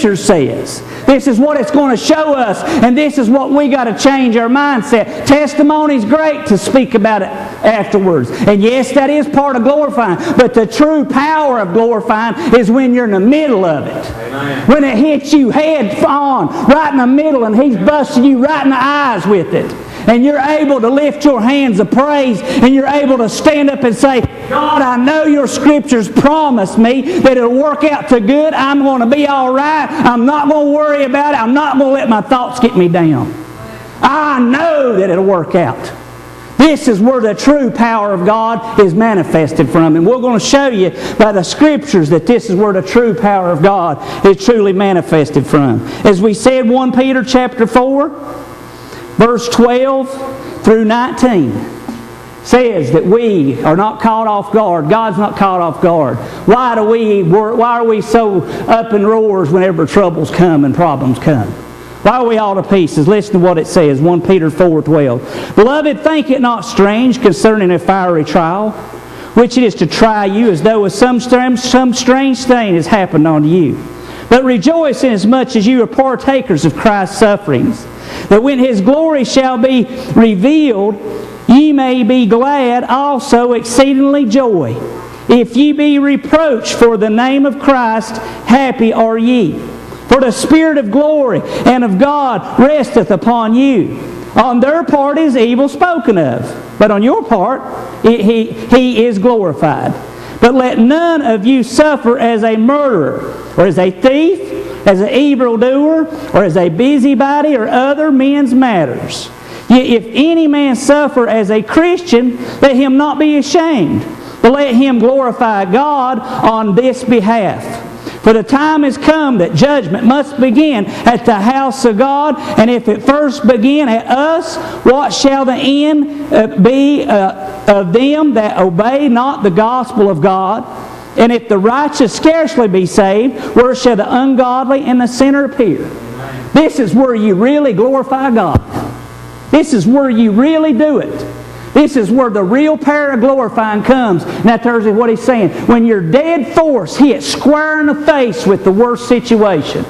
Scripture says. This is what it's going to show us, and this is what we got to change our mindset. Testimony's great to speak about it afterwards. And yes, that is part of glorifying, but the true power of glorifying is when you're in the middle of it. Amen. When it hits you head on, right in the middle, and He's busting you right in the eyes with it. And you're able to lift your hands of praise, and you're able to stand up and say, God, I know your Scriptures promise me that it'll work out to good. I'm going to be all right. I'm not going to worry about it. I'm not going to let my thoughts get me down. I know that it'll work out. This is where the true power of God is manifested from. And we're going to show you by the Scriptures that this is where the true power of God is truly manifested from. As we said, 1 Peter chapter 4, verse 12 through 19 says that we are not caught off guard. God's not caught off guard. Why are we so up in roars whenever troubles come and problems come? Why are we all to pieces? Listen to what it says, 1 Peter 4:12. Beloved, think it not strange concerning a fiery trial, which it is to try you as though some strange thing has happened unto you. But rejoice inasmuch as you are partakers of Christ's sufferings, that when His glory shall be revealed, ye may be glad also exceedingly joy. If ye be reproached for the name of Christ, happy are ye. For the Spirit of glory and of God resteth upon you. On their part is evil spoken of, but on your part He is glorified. But let none of you suffer as a murderer, or as a thief, as an evildoer, or as a busybody, or other men's matters. Yet if any man suffer as a Christian, let him not be ashamed, but let him glorify God on this behalf. For the time is come that judgment must begin at the house of God, and if it first begin at us, what shall the end be of them that obey not the gospel of God? And if the righteous scarcely be saved, where shall the ungodly and the sinner appear? This is where you really glorify God. This is where you really do it. This is where the real power of glorifying comes. Now, Thursday, what he's saying, when your dead force hits square in the face with the worst situation,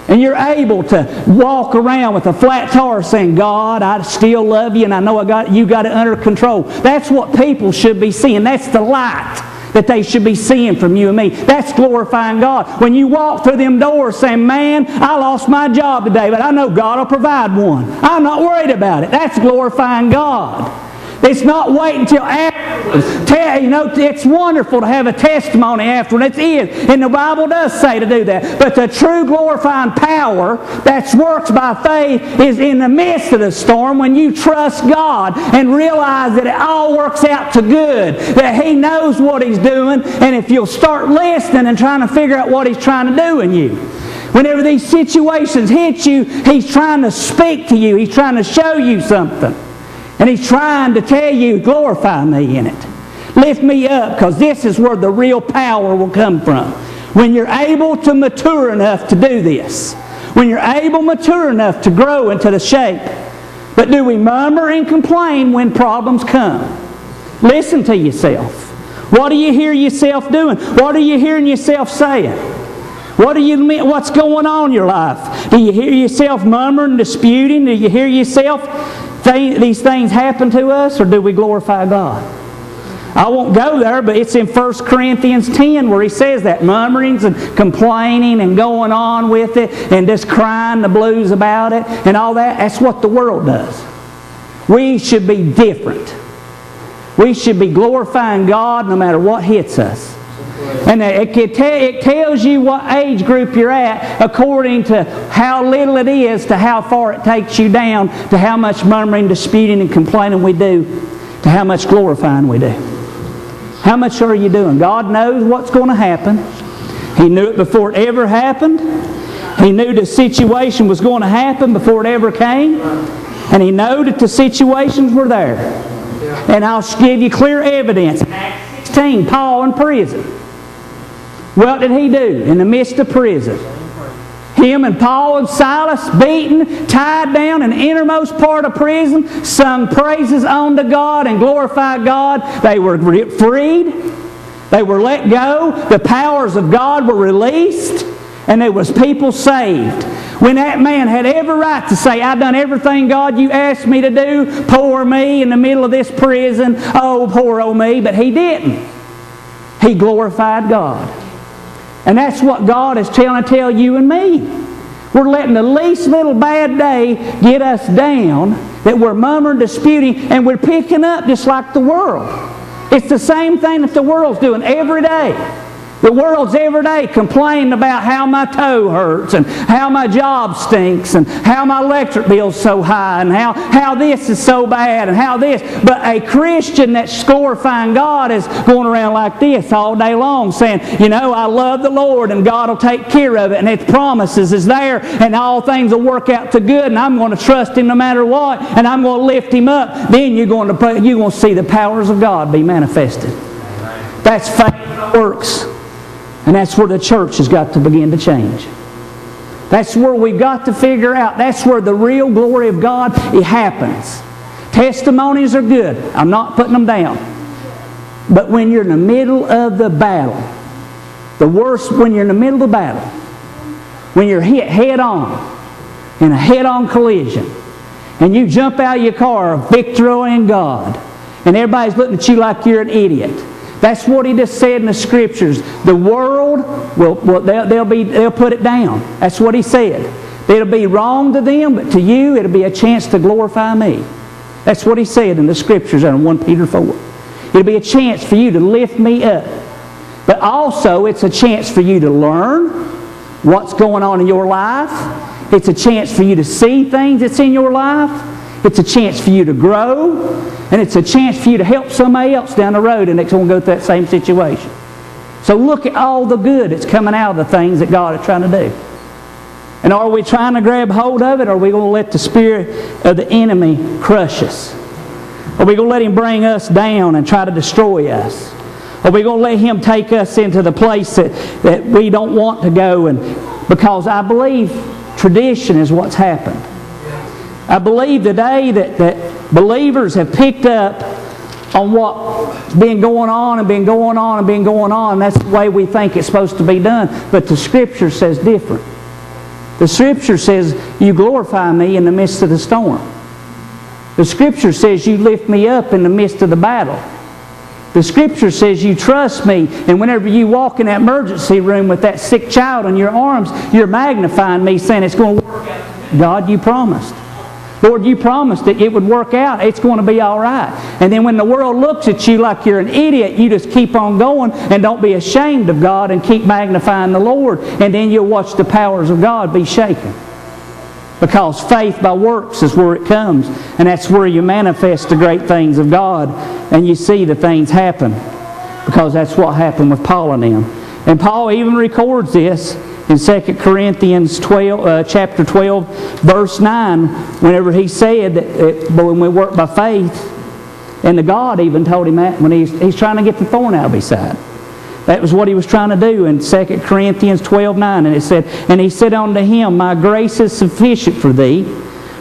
and you're able to walk around with a flat tire saying, God, I still love you, and I know you got it under control. That's what people should be seeing. That's the light that they should be seeing from you and me. That's glorifying God. When you walk through them doors saying, man, I lost my job today, but I know God will provide one. I'm not worried about it. That's glorifying God. It's not waiting until afterwards. It's wonderful to have a testimony afterwards. It is. And the Bible does say to do that. But the true glorifying power that works by faith is in the midst of the storm when you trust God and realize that it all works out to good. That He knows what He's doing. And if you'll start listening and trying to figure out what He's trying to do in you. Whenever these situations hit you, He's trying to speak to you. He's trying to show you something. And He's trying to tell you, glorify me in it. Lift me up, because this is where the real power will come from. When you're able to mature enough to do this. When you're able, mature enough to grow into the shape. But do we murmur and complain when problems come? Listen to yourself. What do you hear yourself doing? What are you hearing yourself saying? What's going on in your life? Do you hear yourself murmuring, disputing? Do you hear yourself these things happen to us, or do we glorify God? I won't go there, but it's in 1 Corinthians 10 where he says that. Murmurings and complaining and going on with it and just crying the blues about it and all that. That's what the world does. We should be different. We should be glorifying God no matter what hits us. And it tells you what age group you're at according to how little it is to how far it takes you down, to how much murmuring, disputing, and complaining we do, to how much glorifying we do. How much are you doing? God knows what's going to happen. He knew it before it ever happened. He knew the situation was going to happen before it ever came. And He knew that the situations were there. And I'll give you clear evidence. Acts 16, Paul in prison. What did he do in the midst of prison? Him and Paul and Silas beaten, tied down in the innermost part of prison, sung praises unto God and glorified God. They were freed. They were let go. The powers of God were released. And there was people saved. When that man had every right to say, I've done everything, God, you asked me to do. Poor me in the middle of this prison. Oh, poor old me. But he didn't. He glorified God. And that's what God is trying to tell you and me. We're letting the least little bad day get us down, that we're murmuring, disputing, and we're picking up just like the world. It's the same thing that the world's doing every day. The world's every day complaining about how my toe hurts and how my job stinks and how my electric bill's so high and how this is so bad and how this. But a Christian that's glorifying God is going around like this all day long saying, you know, I love the Lord and God will take care of it and His promises is there and all things will work out to good and I'm going to trust Him no matter what and I'm going to lift Him up. Then you're going to see the powers of God be manifested. That's faith that works. And that's where the church has got to begin to change. That's where we've got to figure out. That's where the real glory of God, it happens. Testimonies are good. I'm not putting them down. But when you're in the middle of the battle, the worst when you're in the middle of the battle, when you're hit head on, in a head-on collision, and you jump out of your car, victory in God, and everybody's looking at you like you're an idiot. That's what He just said in the Scriptures. The world, they'll put it down. That's what He said. It'll be wrong to them, but to you it'll be a chance to glorify me. That's what He said in the Scriptures in 1 Peter 4. It'll be a chance for you to lift me up. But also it's a chance for you to learn what's going on in your life. It's a chance for you to see things that's in your life. It's a chance for you to grow. And it's a chance for you to help somebody else down the road and it's going to go through that same situation. So look at all the good that's coming out of the things that God is trying to do. And are we trying to grab hold of it or are we going to let the spirit of the enemy crush us? Are we going to let him bring us down and try to destroy us? Are we going to let him take us into the place that we don't want to go? And because I believe tradition is what's happened. I believe today that believers have picked up on what's been going on and been going on and been going on. That's the way we think it's supposed to be done. But the Scripture says different. The Scripture says you glorify me in the midst of the storm. The Scripture says you lift me up in the midst of the battle. The Scripture says you trust me, and whenever you walk in that emergency room with that sick child in your arms, you're magnifying me, saying it's going to work out. God, you promised. Lord, you promised that it would work out. It's going to be all right. And then when the world looks at you like you're an idiot, you just keep on going and don't be ashamed of God and keep magnifying the Lord. And then you'll watch the powers of God be shaken. Because faith by works is where it comes. And that's where you manifest the great things of God. And you see the things happen. Because that's what happened with Paul and them. And Paul even records this in 2 Corinthians 12, chapter 12, verse 9, whenever he said that when we work by faith, and the God even told him that when he's trying to get the thorn out of his side. That was what he was trying to do in 2 Corinthians 12, 9. And it said, and he said unto him, my grace is sufficient for thee,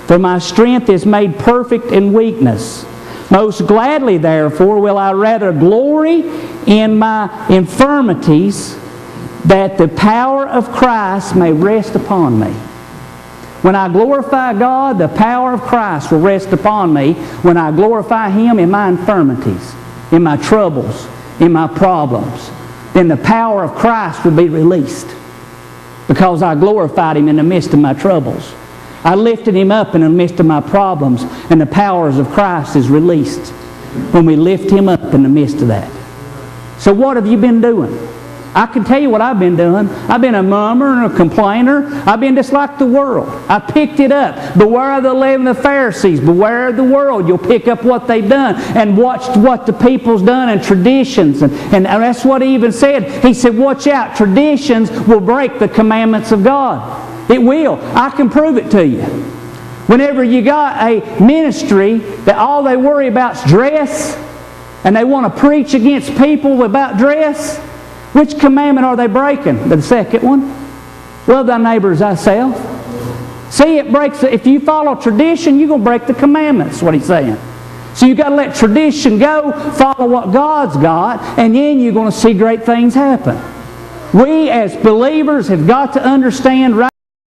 for my strength is made perfect in weakness. Most gladly, therefore, will I rather glory in my infirmities, that the power of Christ may rest upon me. When I glorify God, the power of Christ will rest upon me when I glorify Him in my infirmities, in my troubles, in my problems. Then the power of Christ will be released because I glorified Him in the midst of my troubles. I lifted Him up in the midst of my problems, and the powers of Christ is released when we lift Him up in the midst of that. So what have you been doing? I can tell you what I've been doing. I've been a murmurer and a complainer. I've been just like the world. I picked it up. Beware of the leaven of the Pharisees. Beware of the world. You'll pick up what they've done and watched what the people's done and traditions. And that's what he even said. He said, watch out. Traditions will break the commandments of God. It will. I can prove it to you. Whenever you got a ministry that all they worry about is dress, and they want to preach against people about dress, which commandment are they breaking? The second one. Love thy neighbor as thyself. See, it breaks. If you follow tradition, you're going to break the commandments, is what he's saying. So you've got to let tradition go, follow what God's got, and then you're going to see great things happen. We as believers have got to understand right